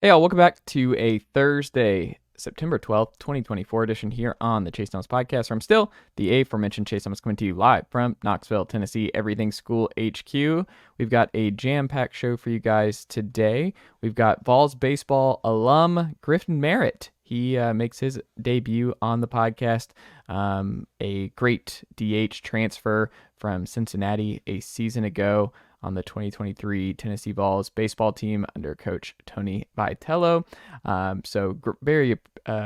Hey, all, welcome back to a Thursday, September 12th, 2024 edition here on the Chase Thomas Podcast. I'm still the aforementioned Chase Thomas coming to you live from Knoxville, Tennessee, Everything School HQ. We've got a jam-packed show for you guys today. We've got Vols baseball alum Griffin Merritt. He makes his debut on the podcast, a great DH transfer from Cincinnati a season ago on the 2023 Tennessee Vols baseball team under coach Tony Vitello. Very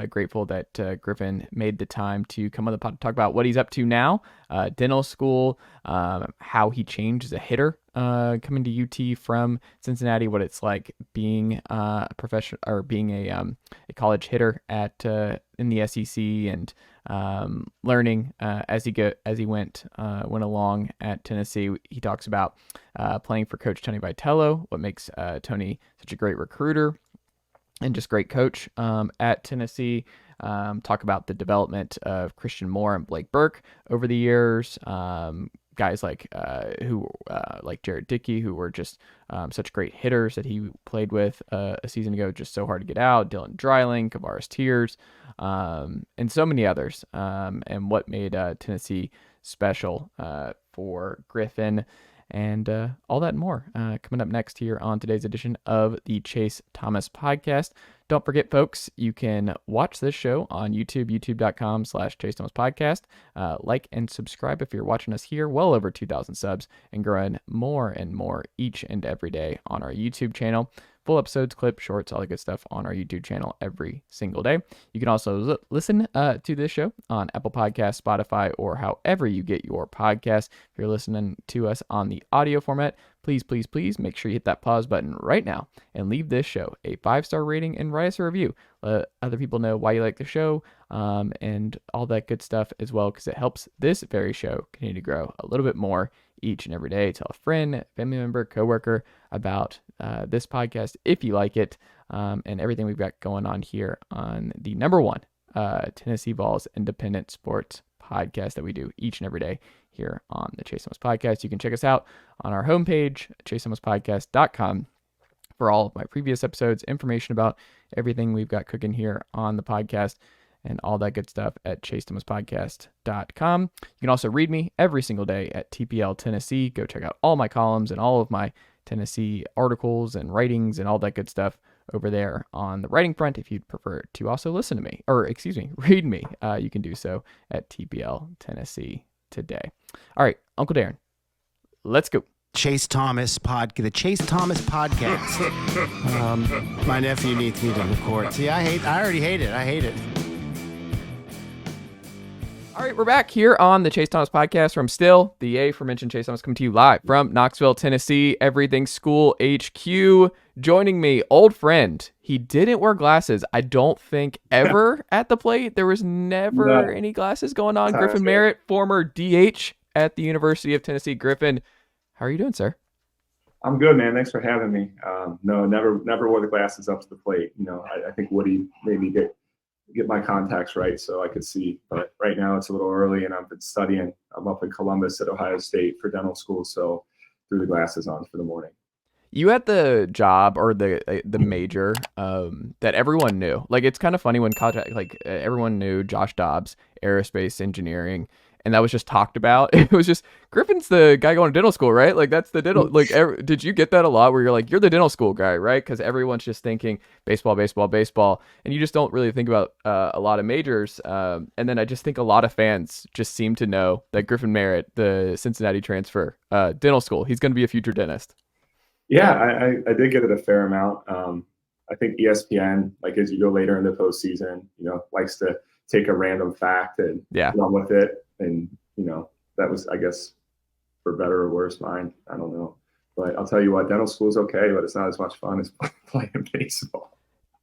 grateful that Griffin made the time to come on the pod to talk about what he's up to now, dental school, how he changed as a hitter coming to UT from Cincinnati, what it's like being a professional or being a college hitter at in the SEC, and learning as he went along at Tennessee. He talks about playing for Coach Tony Vitello, what makes Tony such a great recruiter and just great coach at Tennessee. Talk about the development of Christian Moore and Blake Burke over the years. Guys like Jared Dickey, who were just such great hitters that he played with a season ago, just so hard to get out. Dylan Dreiling, Kavaris Tears, and so many others. And what made Tennessee special for Griffin, and all that and more coming up next here on today's edition of the Chase Thomas Podcast. Don't forget, folks, you can watch this show on YouTube, youtube.com/Chase Thomas Podcast. Like and subscribe if you're watching us here. Well over 2,000 subs and growing more and more each and every day on our YouTube channel. Full episodes, clips, shorts, all the good stuff on our YouTube channel every single day. You can also listen to this show on Apple Podcasts, Spotify, or however you get your podcast. If you're listening to us on the audio format, please make sure you hit that pause button right now and leave this show a 5-star rating and write us a review. Let other people know why you like the show and all that good stuff as well, because it helps this very show continue to grow a little bit more each and every day. Tell a friend, family member, coworker about this podcast if you like it, and everything we've got going on here on the number one Tennessee Vols independent sports podcast that we do each and every day here on the Chase Thomas Podcast. You can check us out on our homepage, chasethomaspodcast.com, for all of my previous episodes, information about everything we've got cooking here on the podcast, and all that good stuff at chasethomaspodcast.com. You can also read me every single day at TPL Tennessee. Go check out all my columns and all of my Tennessee articles and writings and all that good stuff over there on the writing front. If you'd prefer to also read me, you can do so at TPL Tennessee today. All right, Uncle Darren, let's go. The Chase Thomas Podcast. My nephew needs me to record. See, I already hate it. I hate it. All right, we're back here on the Chase Thomas Podcast from still the aforementioned Chase Thomas, coming to you live from Knoxville, Tennessee, Everything School HQ. Joining me, old friend. He didn't wear glasses, I don't think, ever at the plate. There was never any glasses going on. Griffin Merritt, former DH at the University of Tennessee. Griffin, how are you doing, sir? I'm good, man. Thanks for having me. No, never wore the glasses up to the plate. I think Woody made me get my contacts right so I could see. But right now it's a little early, and I've been studying. I'm up in Columbus at Ohio State for dental school, so threw the glasses on for the morning. You had the job or the major that everyone knew. Like, it's kind of funny when college, everyone knew Josh Dobbs, aerospace engineering, and that was just talked about. It was just, Griffin's the guy going to dental school, right? Like, that's the dental. Did you get that a lot where you're like, you're the dental school guy, right? Because everyone's just thinking baseball, and you just don't really think about a lot of majors. And then I just think a lot of fans just seem to know that Griffin Merritt, the Cincinnati transfer, dental school, he's going to be a future dentist. Yeah, I did get it a fair amount. I think ESPN, like as you go later in the postseason, likes to take a random fact and run with it. And, that was, I guess, for better or worse, mine. I don't know. But I'll tell you what, dental school is okay, but it's not as much fun as playing baseball.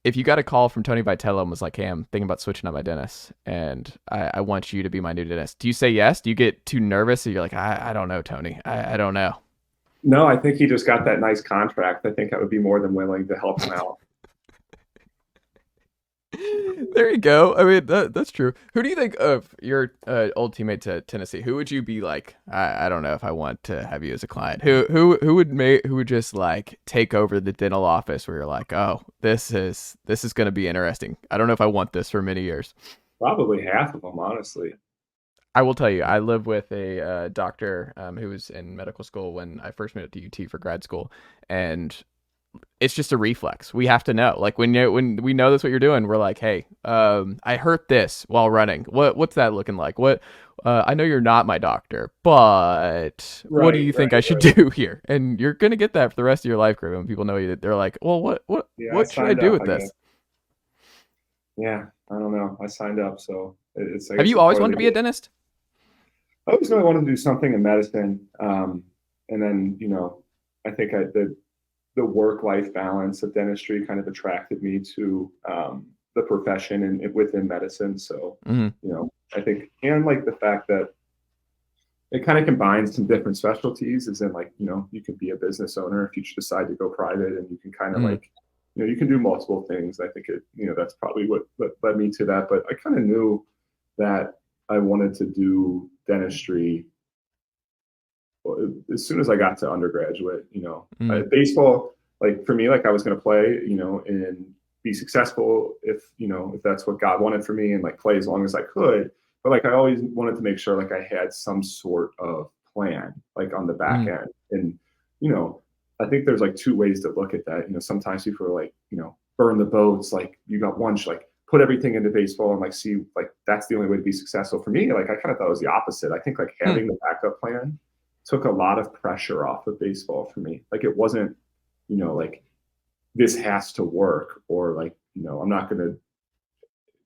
If you got a call from Tony Vitello and was like, hey, I'm thinking about switching out my dentist, and I want you to be my new dentist, do you say yes? Do you get too nervous? Or you're like, I don't know, Tony. I don't know. No, I think he just got that nice contract. I think I would be more than willing to help him out. There you go. I mean, that's true. Who do you think of your old teammates at Tennessee? Who would you be like? I don't know if I want to have you as a client. Who would just like take over the dental office where you're like, oh, this is going to be interesting. I don't know if I want this for many years. Probably half of them, honestly. I will tell you, I live with a doctor who was in medical school when I first moved to UT for grad school, and it's just a reflex. We have to know. Like when we know that's what you're doing, we're like, hey, I hurt this while running. What's that looking like? What? I know you're not my doctor, but what do you think I should do here? And you're gonna get that for the rest of your life, Griffin. When people know you, they're like, well, what should I do with this? Yeah, I don't know. I signed up, so it's. Have you always wanted to be a dentist? I always knew I wanted to do something in medicine, and then I think the work-life balance of dentistry kind of attracted me to the profession and within medicine. So, I think, and like the fact that it kind of combines some different specialties, is in like, you could be a business owner if you decide to go private, and you can kind of like, you can do multiple things. I think that's probably what led me to that. But I kind of knew that I wanted to do dentistry as soon as I got to undergraduate. Baseball, like for me, like I was going to play, and be successful if that's what God wanted for me, and like play as long as I could. But like I always wanted to make sure like I had some sort of plan like on the back end. And I think there's like two ways to look at that. Sometimes people are like, burn the boats, like you got one, like put everything into baseball and like see like that's the only way to be successful. For me, like I kind of thought it was the opposite. I think like having the backup plan took a lot of pressure off of baseball for me. Like it wasn't, like this has to work, or like, I'm not going to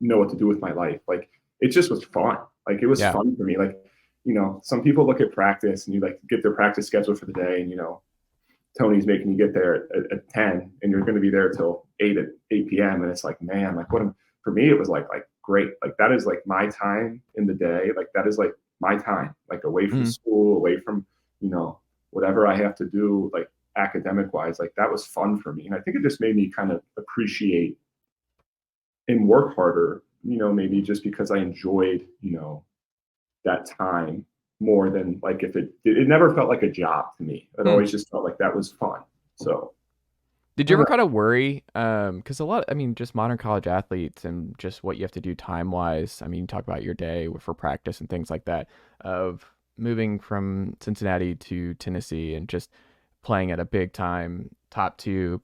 know what to do with my life. Like it just was fun. Like it was fun for me. Like, some people look at practice and you like get their practice schedule for the day, and Tony's making you get there at 10 and you're going to be there till 8 p.m. And it's like, man, like for me, it was like great. Like that is like my time in the day. Like that is like my time, like away from school, away from, whatever I have to do, like academic wise, like that was fun for me. And I think it just made me kind of appreciate and work harder, maybe just because I enjoyed, that time more than like if it never felt like a job to me. It always just felt like that was fun. So did you ever kind of worry? Because just modern college athletes and just what you have to do time wise. I mean, you talk about your day for practice and things like that, of moving from Cincinnati to Tennessee and just playing at a big time top two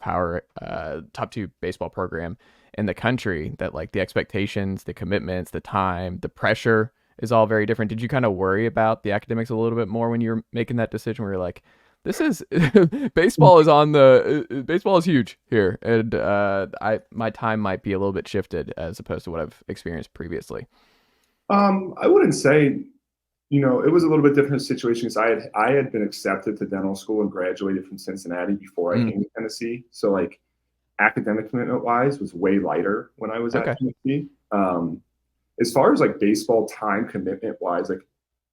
baseball program in the country, that like the expectations, the commitments, the time, the pressure is all very different. Did you kind of worry about the academics a little bit more when you're making that decision where you're like, this is baseball is huge here, and my time might be a little bit shifted as opposed to what I've experienced previously? I wouldn't say, it was a little bit different situation, because I had been accepted to dental school and graduated from Cincinnati before I came to Tennessee. So like academic commitment wise was way lighter when I was at Tennessee. As far as like baseball time commitment wise, like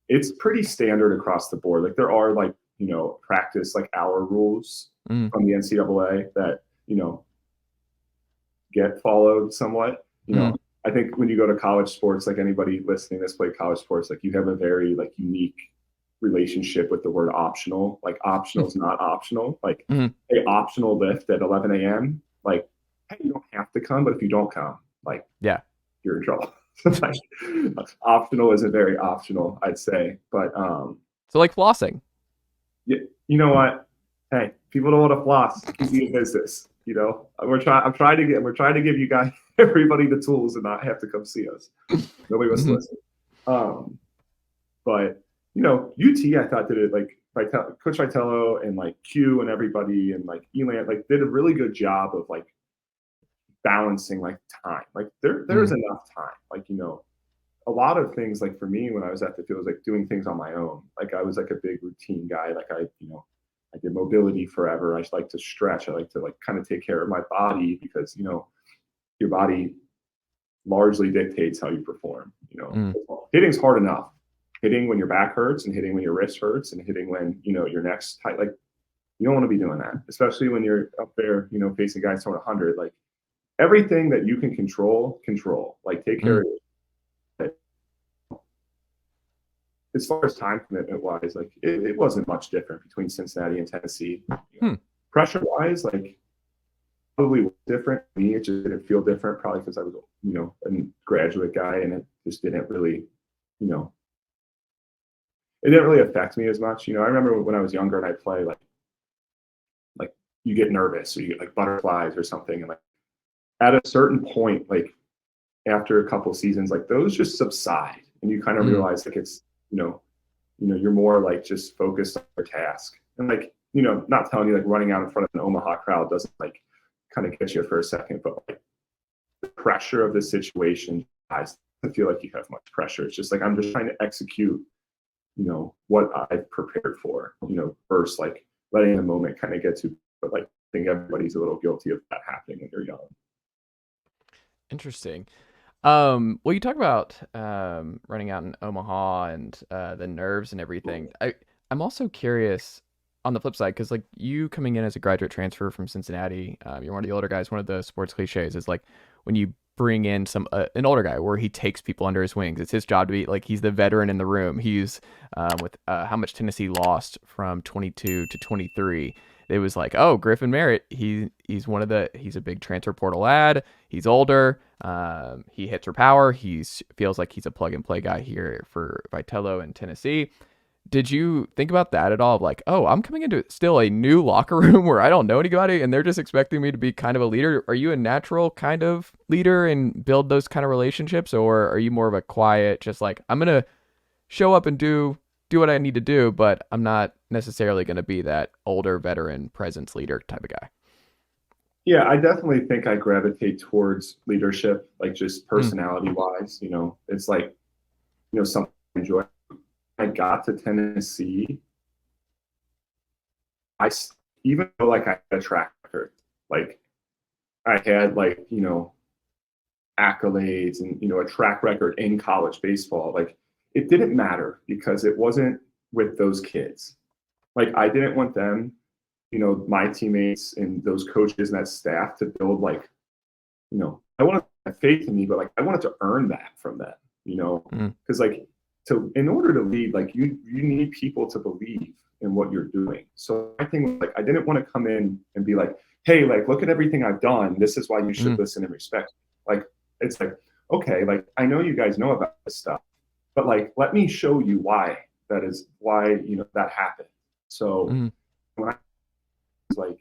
it's pretty standard across the board. Like there are like, practice like hour rules from the NCAA that, get followed somewhat. I think when you go to college sports, like anybody listening that's played college sports, like you have a very like unique relationship with the word optional. Like optional is not optional. Like a optional lift at 11 a.m. Like, hey, you don't have to come, but if you don't come, like, you're in trouble. Like, optional isn't very optional, I'd say. But so like flossing. Yeah, you know what? Hey, people don't want to floss. Keep me in business. We're trying to give you guys, everybody, the tools and not have to come see us. Nobody wants to listen. But UT, I thought did it like Coach Vitello and like Q and everybody and like Elan like did a really good job of like balancing like time. Like there's enough time. Like a lot of things, like for me when I was at the field, was like doing things on my own. Like I was like a big routine guy. Like I did mobility forever. I just like to stretch. I like to like kind of take care of my body, because your body largely dictates how you perform. Hitting's hard enough. Hitting when your back hurts, and hitting when your wrist hurts, and hitting when your neck's tight. Like you don't want to be doing that, especially when you're up there facing guys throwing 100. Like everything that you can control, like take care of it. As far as time commitment wise, like it wasn't much different between Cincinnati and Tennessee. Pressure wise, like probably different. For me, it just didn't feel different, probably because I was, a graduate guy, and it just didn't really, it didn't really affect me as much. I remember when I was younger and I'd play, like you get nervous or you get like butterflies or something, and like at a certain point, like after a couple of seasons, like those just subside, and you kind of realize like it's, you're more like just focused on your task, and like, not telling you like running out in front of an Omaha crowd doesn't like kind of get you for a second, but like the pressure of the situation, I feel like you have much pressure. It's just like, I'm just trying to execute, what I've prepared for, versus like letting the moment kind of get to, but like I think everybody's a little guilty of that happening when you're young. Interesting. Well, you talk about running out in Omaha and the nerves and everything. I'm also curious on the flip side, because like you coming in as a graduate transfer from Cincinnati, you're one of the older guys. One of the sports cliches is like when you bring in an older guy where he takes people under his wings. It's his job to be like, he's the veteran in the room. He's with how much Tennessee lost from 22 to 23. It was like, oh, Griffin Merritt, he's a big transfer portal lad. He's older. He hits for power. Feels like he's a plug and play guy here for Vitello in Tennessee. Did you think about that at all? Of like, oh, I'm coming into still a new locker room where I don't know anybody and they're just expecting me to be kind of a leader. Are you a natural kind of leader and build those kind of relationships? Or are you more of a quiet, just like, I'm going to show up and do what I need to do, but I'm not necessarily going to be that older veteran presence leader type of guy? Yeah, I definitely think I gravitate towards leadership, like just personality wise, it's like, something I enjoy. I got to Tennessee, even though like I had a track record, like I had like, accolades and, a track record in college baseball, like it didn't matter because it wasn't with those kids. Like I didn't want them, my teammates and those coaches and that staff to build like, I wanted to have faith in me, but like I wanted to earn that from them, because like, in order to lead, like you need people to believe in what you're doing. So I think like I didn't want to come in and be like, hey, like look at everything I've done. This is why you should listen and respect. Like it's like, okay, like I know you guys know about this stuff, but like let me show you why that happened. So when I was like,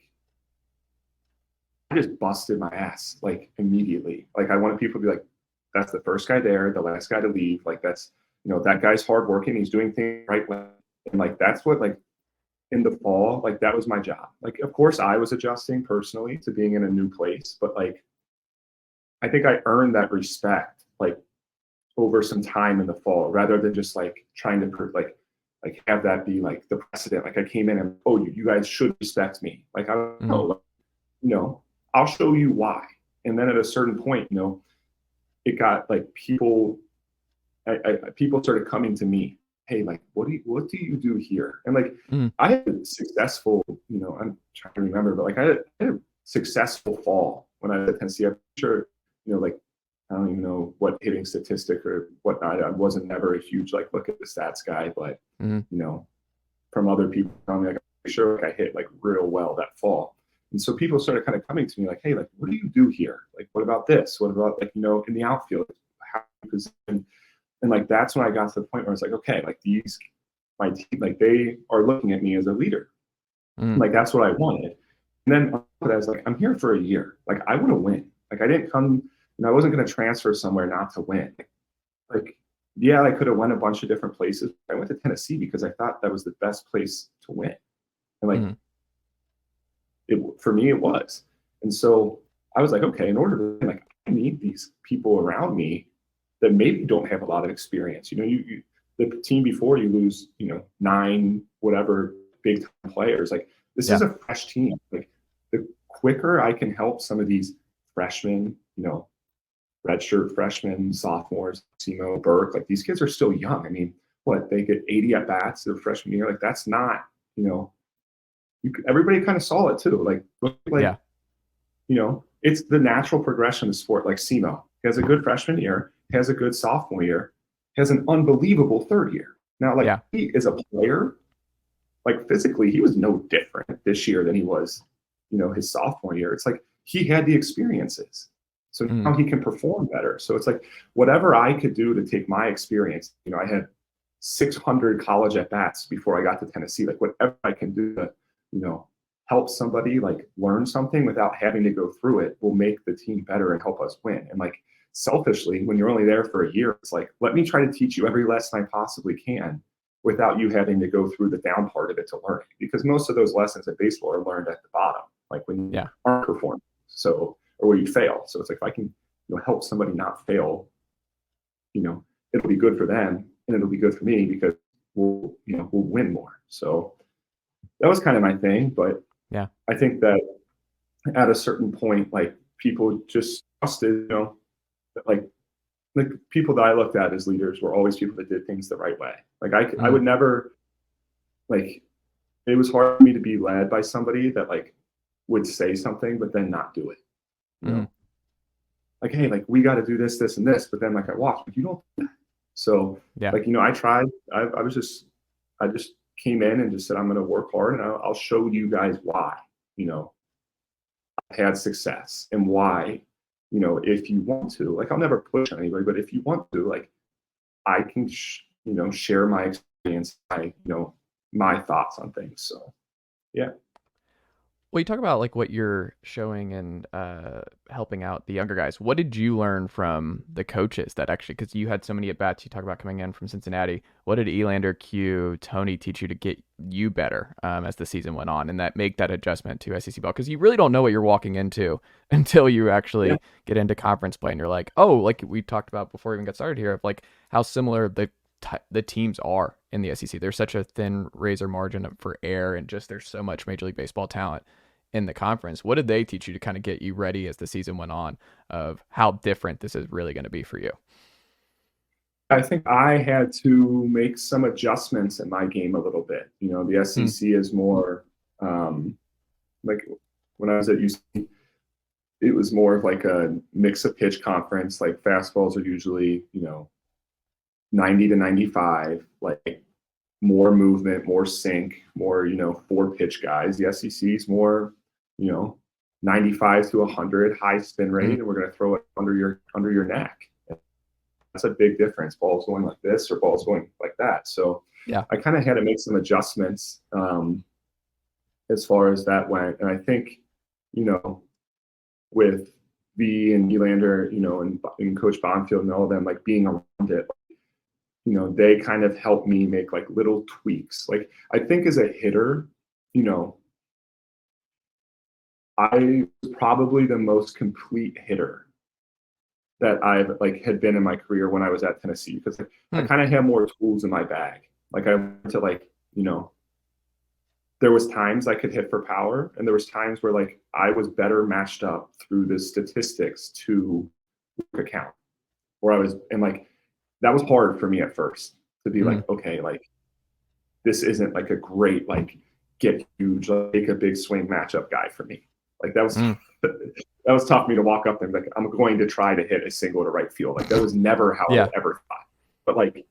I just busted my ass like immediately. Like I wanted people to be like, that's the first guy there, the last guy to leave. Like that's, that guy's hardworking. He's doing things right. And like, that's what, like in the fall, like that was my job. Like, of course I was adjusting personally to being in a new place, but like, I think I earned that respect, like over some time in the fall, rather than just like trying to like have that be like the precedent. Like I came in and, oh, you guys should respect me. Like, I don't know, I'll show you why. And then at a certain point, it got like people started coming to me, hey, like, what do you do here? And like, I had a successful, I'm trying to remember, but like I had a successful fall when I was at Tennessee. I'm sure, like, I don't even know what hitting statistic or whatnot. I wasn't never a huge, like, look at the stats guy, but, from other people telling me, like, I'm sure like I hit like real well that fall. And so people started kind of coming to me like, hey, like, what do you do here? Like, what about this? What about like, in the outfield? How do you position? And like, that's when I got to the point where I was like, okay, like my team, like they are looking at me as a leader. Like, that's what I wanted. And then I was like, I'm here for a year. Like, I want to win. Like, I didn't come, I wasn't going to transfer somewhere not to win. Like, yeah, I could have went a bunch of different places. I went to Tennessee because I thought that was the best place to win. And like, for me, it was. And so I was like, okay, in order to win, like, I need these people around me that maybe don't have a lot of experience. You the team before you lose, 9 whatever big time players. Like, this is a fresh team. Like, the quicker I can help some of these freshmen, redshirt freshmen, sophomores, Simo, Burke, like these kids are still young. I mean, they get 80 at bats their freshman year. Like, that's not, everybody kind of saw it too. Like, look like, it's the natural progression of sport. Like SEMO has a good freshman year, has a good sophomore year, has an unbelievable third year. Now, like he is a player, like physically, he was no different this year than he was, his sophomore year. It's like he had the experiences. So now he can perform better. So it's like whatever I could do to take my experience, I had 600 college at bats before I got to Tennessee. Like whatever I can do to, help somebody like learn something without having to go through it will make the team better and help us win. And like selfishly, when you're only there for a year, it's like, let me try to teach you every lesson I possibly can without you having to go through the down part of it to learn it. Because most of those lessons at baseball are learned at the bottom, like when you aren't performing. So, or where you fail. So it's like, if I can, help somebody not fail, it'll be good for them and it'll be good for me because we'll win more. So that was kind of my thing. But I think that at a certain point, like people just trusted, that like the people that I looked at as leaders were always people that did things the right way. Like I would never, like, it was hard for me to be led by somebody that like would say something, but then not do it. Like, hey, like we got to do this, this, and this, but then like I watched, but you don't do that. So like, I tried, I just came in and just said, I'm going to work hard and I'll show you guys why, I've had success and why, if you want to, like, I'll never push on anybody, but if you want to, like, I can, share my experience, my thoughts on things. So, yeah. Well, you talk about like what you're showing and helping out the younger guys. What did you learn from the coaches that actually, because you had so many at bats, you talk about coming in from Cincinnati. What did Elander, Q, Tony teach you to get you better as the season went on and that make that adjustment to SEC ball? Because you really don't know what you're walking into until you actually get into conference play and you're like, oh, like we talked about before we even got started here, of like how similar the teams are in the SEC. There's such a thin razor margin for error and just there's so much Major League Baseball talent in the conference. What did they teach you to kind of get you ready as the season went on of how different this is really going to be for you? I think I had to make some adjustments in my game a little bit. The SEC is more like when I was at UC, it was more of like a mix of pitch conference. Like fastballs are usually, 90 to 95, like more movement, more sink, more, 4-pitch guys. The SEC is more, 95 to 100 high spin rate, and we're going to throw it under your neck. That's a big difference. Balls going like this or balls going like that. So I kind of had to make some adjustments as far as that went. And I think, with V and Elander, and Coach Bonfield and all of them, like being around it, they kind of helped me make like little tweaks. Like I think as a hitter, I was probably the most complete hitter that I've like had been in my career when I was at Tennessee, because I kind of had more tools in my bag. Like I went to like, there was times I could hit for power and there was times where like I was better matched up through the statistics to work account where I was, and like, that was hard for me at first to be like, okay, like this isn't like a great, like get huge, like a big swing matchup guy for me. Like that was, that was tough for me to walk up and be like, I'm going to try to hit a single to right field. Like that was never how I ever thought. But like,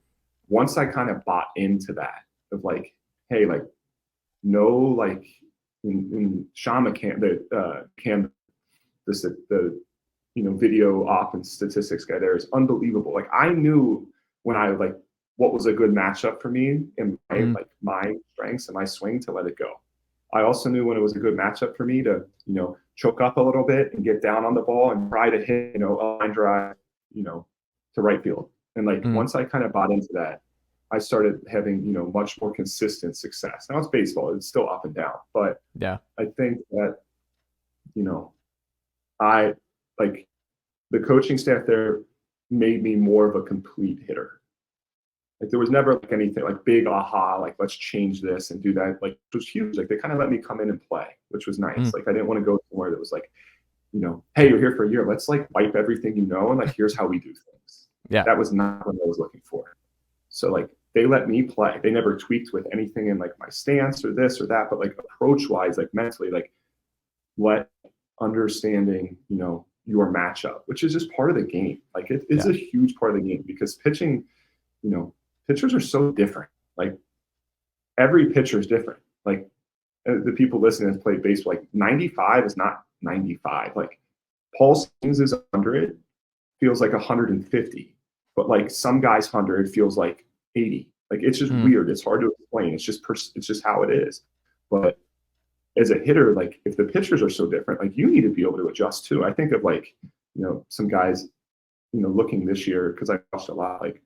once I kind of bought into that of like, hey, like no, like in Shama the video op and statistics guy there is unbelievable. Like I knew when I like what was a good matchup for me and like my strengths and my swing to let it go. I also knew when it was a good matchup for me to, choke up a little bit and get down on the ball and try to hit, a line drive, to right field. And like once I kind of bought into that, I started having, much more consistent success. Now it's baseball, it's still up and down, but I think that, I like the coaching staff there made me more of a complete hitter. Like there was never like anything like big aha, like let's change this and do that. Like it was huge. Like they kind of let me come in and play, which was nice. Like I didn't want to go somewhere that was like, hey, you're here for a year. Let's like wipe everything and like here's how we do things. That was not what I was looking for. So like they let me play. They never tweaked with anything in like my stance or this or that, but like approach wise, like mentally, like let understanding, your matchup, which is just part of the game. Like it is a huge part of the game because pitching, pitchers are so different. Like every pitcher is different. Like the people listening have played baseball, like 95 is not 95. Like Paul Sings is 100, feels like 150, but like some guys 100 feels like 80. Like it's just weird. It's hard to explain. It's just how it is. But as a hitter, like if the pitchers are so different, like you need to be able to adjust too. I think of like, some guys, looking this year, because I watched a lot, like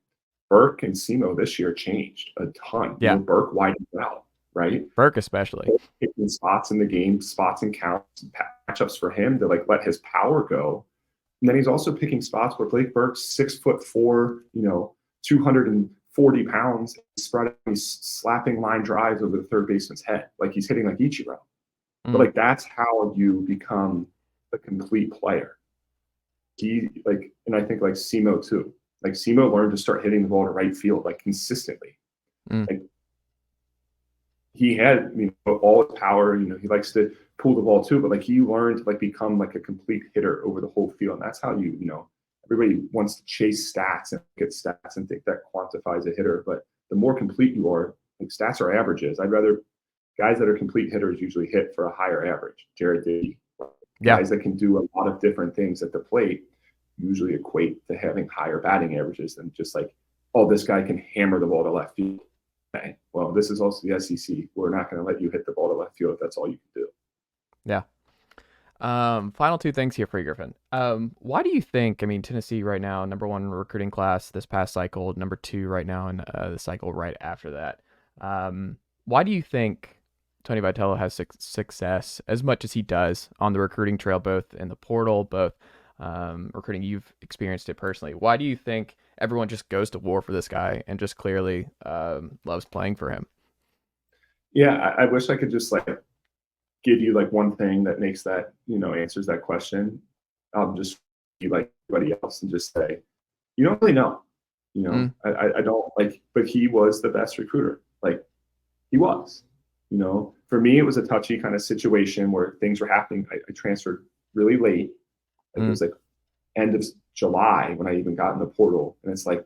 Burke and Simo this year changed a ton. Yeah. Burke widened out, right? Burke especially. Picking spots in the game, spots and counts, matchups for him to like let his power go. And then he's also picking spots where Blake Burke's 6'4", 240 pounds, he's slapping line drives over the third baseman's head. Like he's hitting like Ichiro. But like that's how you become a complete player. And I think like Simo too. Like Simo learned to start hitting the ball to right field like consistently. Like he had all his power. He likes to pull the ball too, but like he learned to like become like a complete hitter over the whole field. And that's how everybody wants to chase stats and get stats and think that quantifies a hitter. But the more complete you are, like stats are averages. I'd rather guys that are complete hitters usually hit for a higher average. Jared Diddy, guys that can do a lot of different things at the plate usually equate to having higher batting averages than just like, oh, this guy can hammer the ball to left field. Okay, well, this is also the SEC. We're not going to let you hit the ball to left field if that's all you can do. Yeah. Final two things here for you, Griffin. Why do you think, Tennessee right now, number one recruiting class this past cycle, number two right now in the cycle right after that. Why do you think Tony Vitello has success as much as he does on the recruiting trail, both in the portal, both recruiting? You've experienced it personally. Why do you think everyone just goes to war for this guy and just clearly loves playing for him? Yeah, I wish I could just like give you like one thing that makes that, answers that question. I'll just be like everybody else and just say, you don't really know. I don't like, but he was the best recruiter. Like he was. For me, it was a touchy kind of situation where things were happening. I transferred really late. It was like end of July when I even got in the portal. And it's like,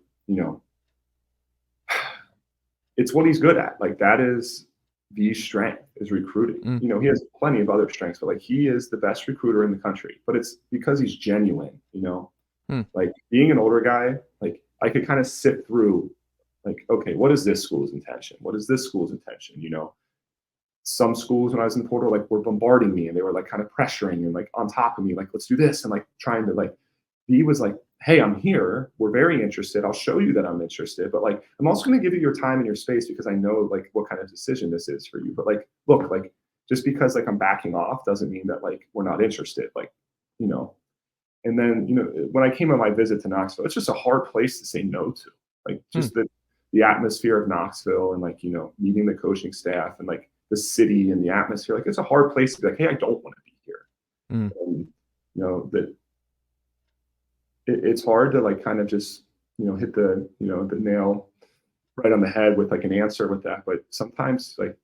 it's what he's good at. Like that is the strength is recruiting. He has plenty of other strengths, but like he is the best recruiter in the country. But it's because he's genuine, like being an older guy, like I could kind of sift through like, okay, what is this school's intention? What is this school's intention? Some schools when I was in the portal, like were bombarding me and they were like kind of pressuring and like on top of me, like, let's do this. And like trying to like, he was like, hey, I'm here. We're very interested. I'll show you that I'm interested, but like, I'm also going to give you your time and your space because I know like what kind of decision this is for you. But like, look, like just because like I'm backing off doesn't mean that like, we're not interested. Like, and then, when I came on my visit to Knoxville, it's just a hard place to say no to, like just the atmosphere of Knoxville and like, meeting the coaching staff and like, the city and the atmosphere, like it's a hard place to be like, hey, I don't want to be here. And, that it's hard to like kind of just, hit the, the nail right on the head with like an answer with that. But sometimes like,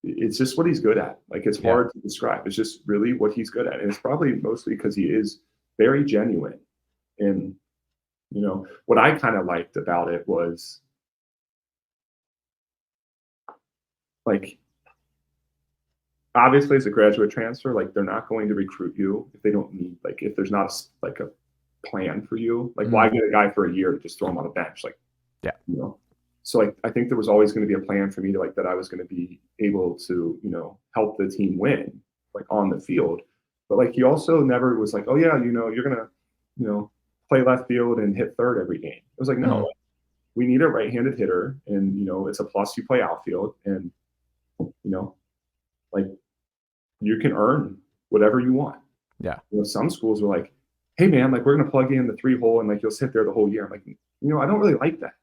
it's just what he's good at. Like it's hard to describe. It's just really what he's good at. And it's probably mostly because he is very genuine. And, what I kind of liked about it was, like, obviously as a graduate transfer, like they're not going to recruit you if they don't need, like if there's not like a plan for you, like why get a guy for a year to just throw him on the bench? Like, so like, I think there was always going to be a plan for me to like, that I was going to be able to, help the team win like on the field. But like, he also never was like, oh yeah, you're going to, play left field and hit third every game. It was like, no, we need a right-handed hitter and, it's a plus you play outfield and, like you can earn whatever you want. Yeah. Some schools are like, hey man, like we're going to plug you in the 3-hole and like you'll sit there the whole year. I'm like, I don't really like that.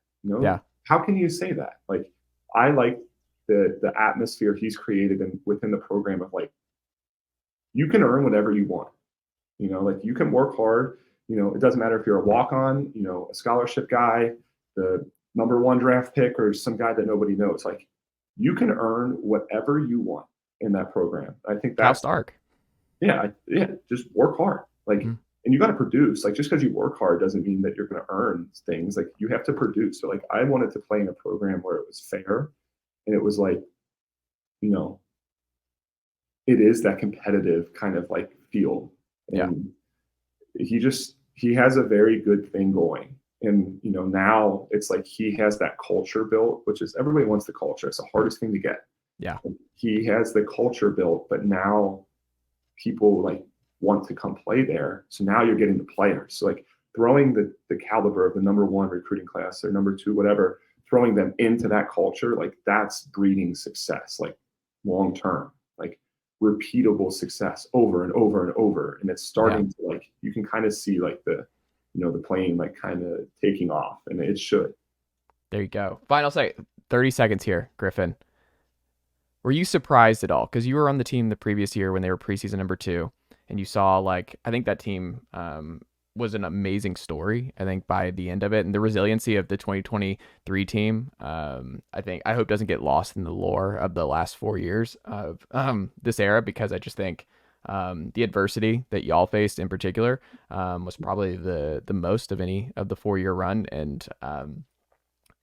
How can you say that? Like I like the atmosphere he's created and within the program of like, you can earn whatever you want. Like you can work hard. It doesn't matter if you're a walk-on, a scholarship guy, the number 1 draft pick, or some guy that nobody knows. Like you can earn whatever you want in that program. I think that's Stark. just work hard. Like, and you got to produce. Like, just because you work hard doesn't mean that you're going to earn things. Like, you have to produce. So, like, I wanted to play in a program where it was fair, and it was like, you know, it is that competitive kind of like feel. And he has a very good thing going. And, you know, now it's like he has that culture built, which is everybody wants the culture. It's the hardest thing to get. Yeah. He has the culture built, but now people like want to come play there. So now you're getting the players. So like throwing the caliber of the number 1 recruiting class or number 2, whatever, throwing them into that culture, like that's breeding success, like long term, like repeatable success over and over and over. And it's starting to like, you can kind of see like the plane like kind of taking off, and it should. There you go. Final say 30 seconds here, Griffin. Were you surprised at all? Because you were on the team the previous year when they were preseason number 2, and you saw like, I think that team was an amazing story, I think, by the end of it. And the resiliency of the 2023 team, I hope doesn't get lost in the lore of the last 4 years of this era, because I just think the adversity that y'all faced in particular was probably the most of any of the 4-year run. And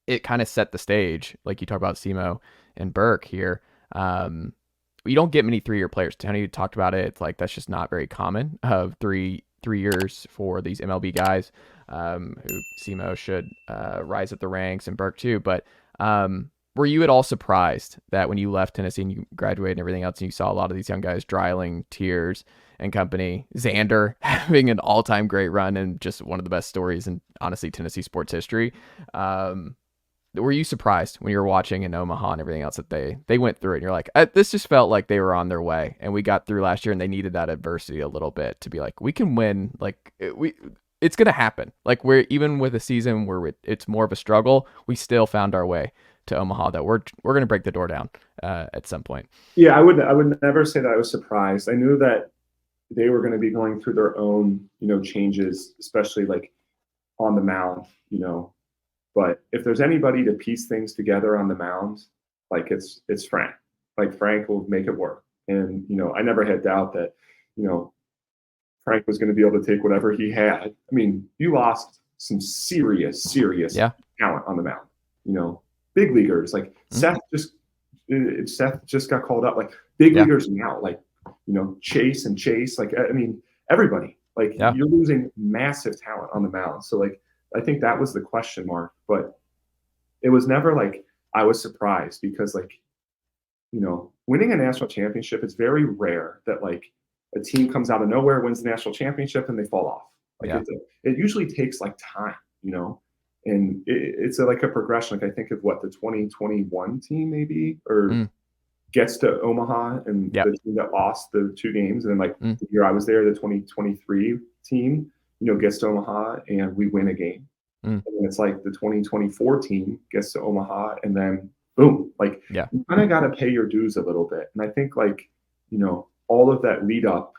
it kind of set the stage, like you talk about Simo and Burke here. You don't get many 3-year players. Tony talked about it. It's like, that's just not very common of three years for these MLB guys, who Simo should rise up the ranks, and Burke too. But were you at all surprised that when you left Tennessee and you graduated and everything else, and you saw a lot of these young guys, Dreiling, Tiers and company, Xander having an all-time great run and just one of the best stories in, honestly, Tennessee sports history? Were you surprised when you were watching in Omaha and everything else that they went through it, and you're like, this just felt like they were on their way, and we got through last year and they needed that adversity a little bit to be like, we can win, like it's going to happen. Like, we're, even with a season where it's more of a struggle, we still found our way to Omaha, that we're going to break the door down at some point. Yeah, I would never say that I was surprised. I knew that they were going to be going through their own, changes, especially like on the mound, But if there's anybody to piece things together on the mound, like it's Frank. Like, Frank will make it work. And, I never had doubt that, Frank was going to be able to take whatever he had. I mean, you lost some serious talent on the mound. Big leaguers, like Seth just got called up, like big leaguers now, like, Chase, like, I mean, everybody, like you're losing massive talent on the mound. So like, I think that was the question mark, but it was never like I was surprised, because like, winning a national championship, it's very rare that like a team comes out of nowhere, wins the national championship, and they fall off. Like it usually takes like time, and it's like a progression. Like, I think of the 2021 team maybe, or gets to Omaha, and the team that lost the 2 games. And then like the year I was there, the 2023 team, gets to Omaha and we win a game. And then it's like the 2024 team gets to Omaha, and then boom, like you kind of got to pay your dues a little bit. And I think like, all of that lead up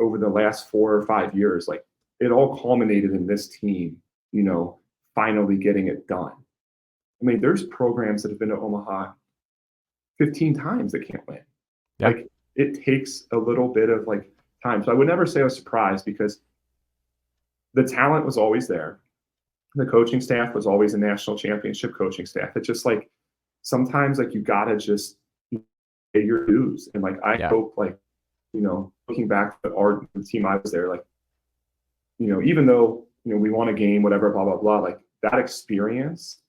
over the last 4 or 5 years, like it all culminated in this team, finally getting it done. I mean, there's programs that have been to Omaha 15 times that can't win. Like, it takes a little bit of like time. So I would never say I was surprised, because the talent was always there. The coaching staff was always a national championship coaching staff. It's just like, sometimes like you gotta just pay your dues. And like, I hope like, looking back at the team I was there, like, even though, we won a game, whatever, blah, blah, blah, like that experience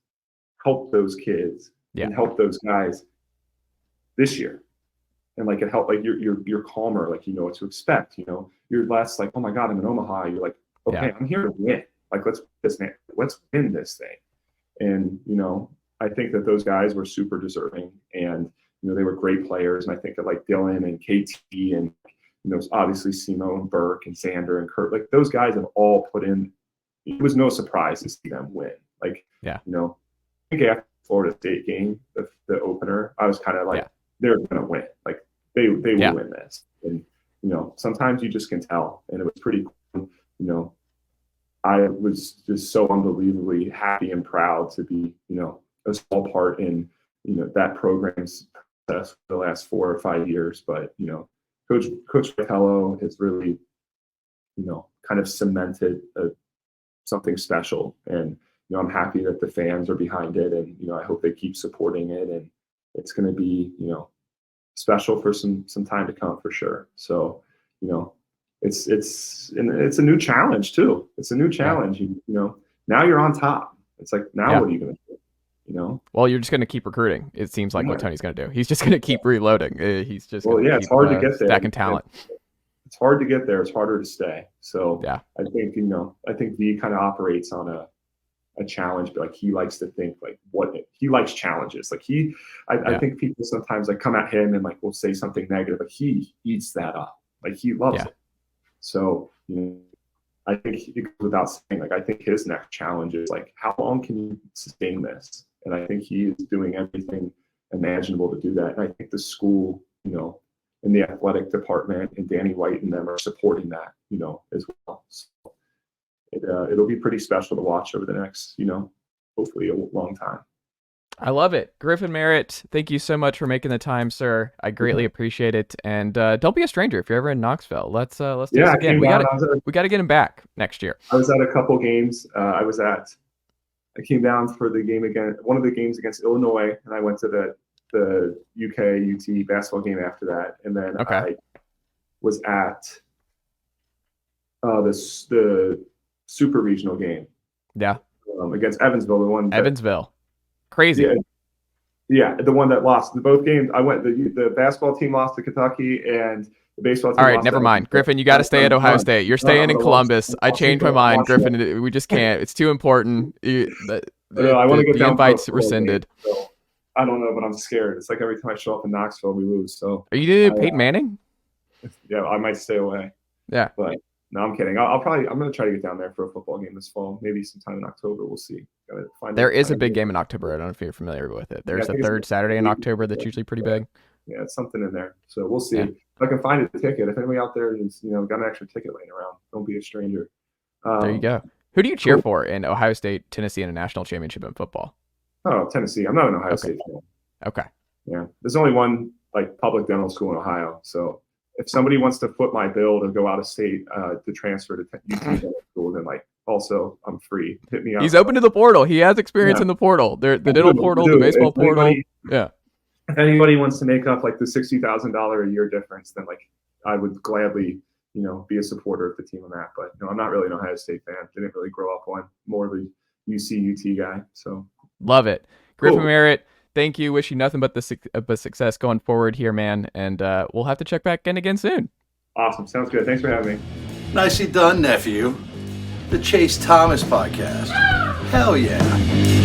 helped those kids and helped those guys this year. And like, it helped, like you're calmer, like, what to expect, you're less like, oh my God, I'm in Omaha. You're like, okay, I'm here to win. Like, let's win this thing. And, I think that those guys were super deserving, and, they were great players. And I think that like Dylan and KT and, obviously Simo and Burke and Xander and Kurt, like those guys have all put in. It was no surprise to see them win. Like, I think after the Florida State game, the opener, I was kind of like, they're going to win. Like they will win this. And, sometimes you just can tell. And it was pretty cool. I was just so unbelievably happy and proud to be, a small part in, that program's success for the last 4 or 5 years. But, Coach Vitello has really, kind of cemented something special. And, I'm happy that the fans are behind it, and, I hope they keep supporting it, and it's going to be, special for some time to come for sure. So, it's a new challenge too. It's a new challenge. Now you're on top. It's like, now what are you going to do? Well, you're just going to keep recruiting. It seems like what Tony's going to do. He's just going to keep reloading. He's just it's hard to get there. Stacking talent. It's hard to get there. It's harder to stay. So I think V kind of operates on a challenge, but like he likes to think like he likes challenges. Like I think people sometimes like come at him and like will say something negative, but he eats that up. Like he loves it. So I think it goes without saying, like I think his next challenge is like, how long can you sustain this? And I think he is doing everything imaginable to do that. And I think the school, in the athletic department and Danny White and them are supporting that, as well. So it'll be pretty special to watch over the next, hopefully a long time. I love it. Griffin Merritt, thank you so much for making the time, sir. I greatly appreciate it. And don't be a stranger if you're ever in Knoxville. Let's do this again. We got to get him back next year. I was at a couple games. I came down for the game again, one of the games against Illinois, and I went to the UK UT basketball game after that, and then I was at the super regional game. Yeah. Against Evansville, the one. Evansville. Crazy. Yeah, the one that lost. Both games, I went. The basketball team lost to Kentucky, and the baseball team. All right, never mind. Griffin, you got to stay at Ohio State. You're staying in Columbus. I changed my mind, Griffin. We just can't. It's too important. I want to get the invite's rescinded. Game, so I don't know, but I'm scared. It's like every time I show up in Knoxville, we lose. So are you doing Peyton Manning? Yeah, I might stay away. Yeah, but no, I'm kidding. I'm going to try to get down there for a football game this fall. Maybe sometime in October. We'll see. There is a big game in October. I don't know if you're familiar with it. There's a third Saturday in October that's usually pretty big. Yeah, it's something in there. So we'll see. If I can find a ticket. If anybody out there is, got an extra ticket laying around, don't be a stranger. There you go. Who do you cheer for in Ohio State, Tennessee, in a national championship in football? Oh, Tennessee. I'm not an Ohio State fan. Okay. Yeah. There's only one public dental school in Ohio. So if somebody wants to foot my bill to go out of state to transfer to UT dental school, then also I'm free. Hit me up. He's open to the portal. He has experience in the portal. The dental portal, the baseball portal. Yeah. If anybody wants to make up the $60,000 a year difference, then I would gladly, be a supporter of the team on that. But I'm not really an Ohio State fan. Didn't really grow up one. More of a UT guy. So love it. Griffin Merritt, thank you. Wish you nothing but the success going forward here, man. And we'll have to check back in again soon. Awesome. Sounds good. Thanks for having me. Nicely done, nephew. The Chase Thomas Podcast. Hell yeah.